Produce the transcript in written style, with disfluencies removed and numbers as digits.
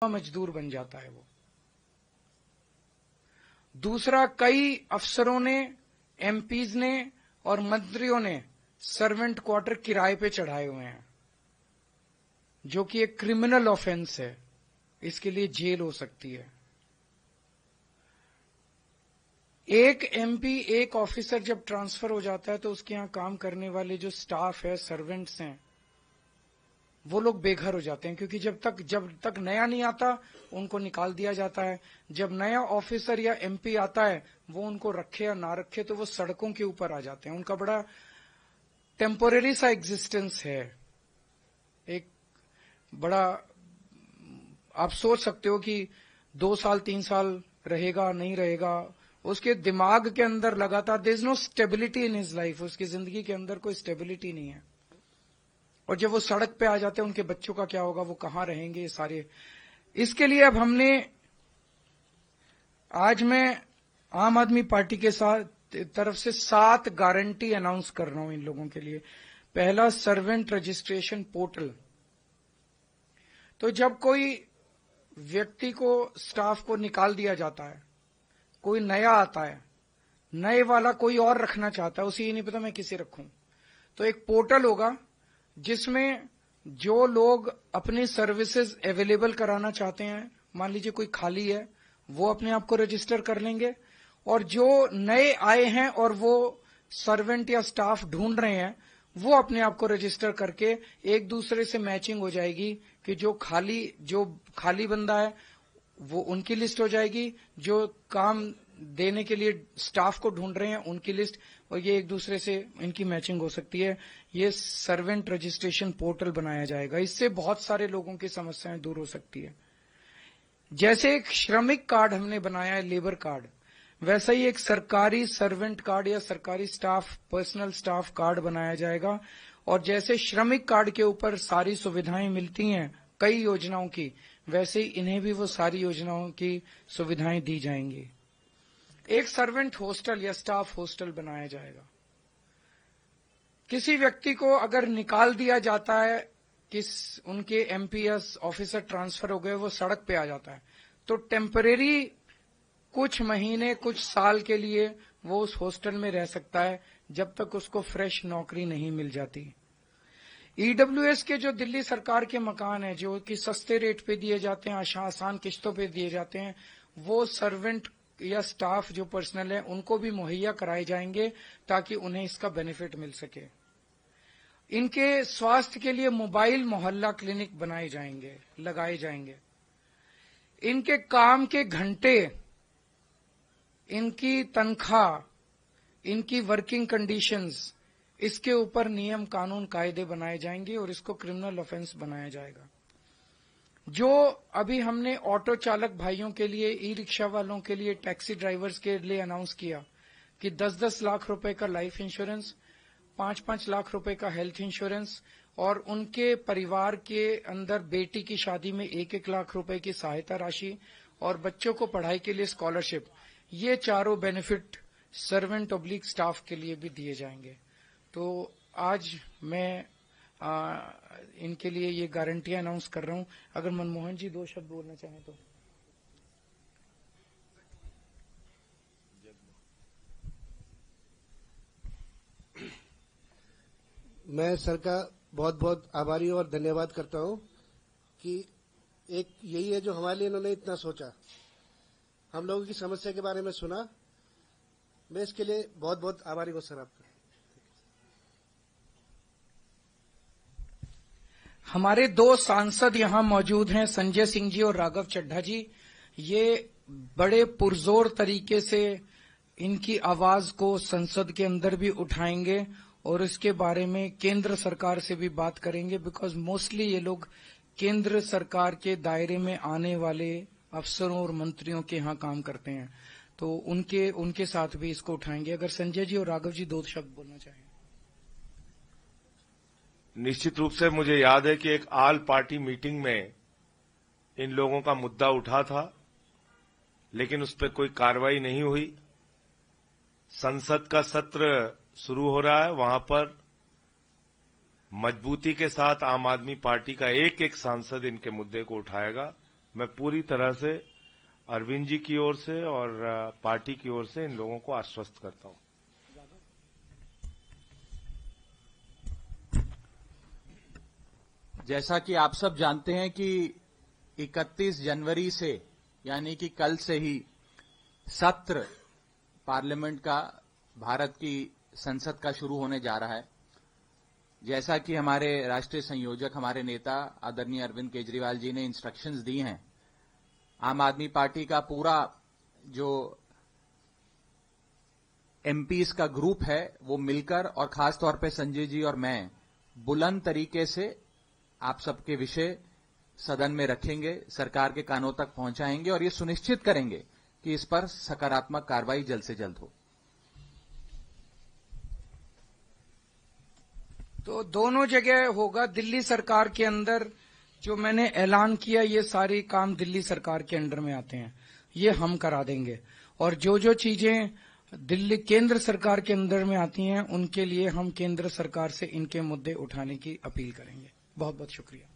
मजदूर बन जाता है वो। दूसरा, कई अफसरों ने, एमपीज ने और मंत्रियों ने सर्वेंट क्वार्टर किराए पे चढ़ाए हुए हैं, जो कि एक क्रिमिनल ऑफेंस है, इसके लिए जेल हो सकती है। एक एमपी, एक ऑफिसर जब ट्रांसफर हो जाता है तो उसके यहां काम करने वाले जो स्टाफ है, सर्वेंट्स हैं, वो लोग बेघर हो जाते हैं, क्योंकि जब तक नया नहीं आता उनको निकाल दिया जाता है। जब नया ऑफिसर या एमपी आता है, वो उनको रखे या ना रखे तो वो सड़कों के ऊपर आ जाते हैं। उनका बड़ा टेम्पोरेरी सा एग्जिस्टेंस है, एक बड़ा, आप सोच सकते हो कि 2 साल 3 साल रहेगा नहीं रहेगा, उसके दिमाग के अंदर लगातार there is no stability in his life, उसकी जिंदगी के अंदर कोई स्टेबिलिटी नहीं है। और जब वो सड़क पे आ जाते हैं, उनके बच्चों का क्या होगा, वो कहां रहेंगे, ये सारे। इसके लिए अब हमने, आज मैं आम आदमी पार्टी के साथ तरफ से 7 गारंटी अनाउंस कर रहा हूं इन लोगों के लिए। पहला, सर्वेंट रजिस्ट्रेशन पोर्टल। तो जब कोई व्यक्ति को, स्टाफ को निकाल दिया जाता है, कोई नया आता है, नए वाला कोई और रखना चाहता है, उसे ये नहीं पता मैं किसे रखूं, तो एक पोर्टल होगा जिसमें जो लोग अपनी सर्विसेज अवेलेबल कराना चाहते हैं, मान लीजिए कोई खाली है, वो अपने आप को रजिस्टर कर लेंगे, और जो नए आए हैं और वो सर्वेंट या स्टाफ ढूंढ रहे हैं, वो अपने आप को रजिस्टर करके एक दूसरे से मैचिंग हो जाएगी कि जो खाली बंदा है वो उनकी लिस्ट हो जाएगी, जो काम देने के लिए स्टाफ को ढूंढ रहे हैं उनकी लिस्ट, और ये एक दूसरे से इनकी मैचिंग हो सकती है। ये सर्वेंट रजिस्ट्रेशन पोर्टल बनाया जाएगा, इससे बहुत सारे लोगों की समस्याएं दूर हो सकती है। जैसे एक श्रमिक कार्ड हमने बनाया है, लेबर कार्ड, वैसा ही एक सरकारी सर्वेंट कार्ड या सरकारी स्टाफ, पर्सनल स्टाफ कार्ड बनाया जाएगा। और जैसे श्रमिक कार्ड के ऊपर सारी सुविधाएं मिलती हैं कई योजनाओं की, वैसे ही इन्हें भी वो सारी योजनाओं की सुविधाएं दी जाएंगी। एक सर्वेंट हॉस्टल या स्टाफ हॉस्टल बनाया जाएगा। किसी व्यक्ति को अगर निकाल दिया जाता है, उनके एमपीएस ऑफिसर ट्रांसफर हो गए, वो सड़क पे आ जाता है, तो टेम्परेरी कुछ महीने, कुछ साल के लिए वो उस हॉस्टल में रह सकता है, जब तक उसको फ्रेश नौकरी नहीं मिल जाती। ईडब्ल्यूएस के जो दिल्ली सरकार के मकान हैं, जो कि सस्ते रेट पे दिए जाते हैं, आसान किस्तों पे दिए जाते हैं, वो सर्वेंट या स्टाफ जो पर्सनल है उनको भी मुहैया कराए जाएंगे, ताकि उन्हें इसका बेनिफिट मिल सके। इनके स्वास्थ्य के लिए मोबाइल मोहल्ला क्लिनिक लगाए जाएंगे। इनके काम के घंटे, इनकी तनख्वाह, इनकी वर्किंग कंडीशंस, इसके ऊपर नियम कानून कायदे बनाए जाएंगे और इसको क्रिमिनल ऑफेंस बनाया जाएगा। जो अभी हमने ऑटो चालक भाइयों के लिए, ई रिक्शा वालों के लिए, टैक्सी ड्राइवर्स के लिए अनाउंस किया कि 10-10 लाख रुपए का लाइफ इंश्योरेंस, 5-5 लाख रुपए का हेल्थ इंश्योरेंस, और उनके परिवार के अंदर बेटी की शादी में 1-1 लाख रुपए की सहायता राशि, और बच्चों को पढ़ाई के लिए स्कॉलरशिप, ये चारों बेनिफिट सर्वेंट ऑब्लिक स्टाफ के लिए भी दिए जाएंगे। तो आज मैं इनके लिए ये गारंटियां अनाउंस कर रहा हूं। अगर मनमोहन जी 2 शब्द बोलना चाहें तो। मैं सर का बहुत बहुत आभारी और धन्यवाद करता हूं कि एक यही है जो हमारे लिए इन्होंने इतना सोचा, हम लोगों की समस्या के बारे में सुना। मैं इसके लिए बहुत बहुत आभारी हूं सर आपका। हमारे 2 सांसद यहां मौजूद हैं, संजय सिंह जी और राघव चड्ढा जी। ये बड़े पुरजोर तरीके से इनकी आवाज को संसद के अंदर भी उठाएंगे और इसके बारे में केंद्र सरकार से भी बात करेंगे, बिकॉज मोस्टली ये लोग केंद्र सरकार के दायरे में आने वाले अफसरों और मंत्रियों के यहां काम करते हैं, तो उनके साथ भी इसको उठाएंगे। अगर संजय जी और राघव जी 2 शब्द बोलना चाहें। निश्चित रूप से मुझे याद है कि एक ऑल पार्टी मीटिंग में इन लोगों का मुद्दा उठा था, लेकिन उस पर कोई कार्रवाई नहीं हुई। संसद का सत्र शुरू हो रहा है, वहां पर मजबूती के साथ आम आदमी पार्टी का एक एक सांसद इनके मुद्दे को उठाएगा मैं पूरी तरह से अरविंद जी की ओर से और पार्टी की ओर से इन लोगों को आश्वस्त करता हूं। जैसा कि आप सब जानते हैं कि 31 जनवरी से यानी कि कल से ही सत्र पार्लियामेंट का भारत की संसद का शुरू होने जा रहा है। जैसा कि हमारे राष्ट्रीय संयोजक, हमारे नेता आदरणीय अरविंद केजरीवाल जी ने इंस्ट्रक्शंस दी हैं, आम आदमी पार्टी का पूरा जो एमपीज का ग्रुप है वो मिलकर और खास तौर पे संजय जी और मैं बुलंद तरीके से आप सबके विषय सदन में रखेंगे, सरकार के कानों तक पहुंचाएंगे और ये सुनिश्चित करेंगे कि इस पर सकारात्मक कार्रवाई जल्द से जल्द हो। तो दोनों जगह होगा। दिल्ली सरकार के अंदर जो मैंने ऐलान किया, ये सारे काम दिल्ली सरकार के अंडर में आते हैं, ये हम करा देंगे। और जो चीजें दिल्ली केंद्र सरकार के अंदर में आती हैं, उनके लिए हम केंद्र सरकार से इनके मुद्दे उठाने की अपील करेंगे। बहुत बहुत शुक्रिया।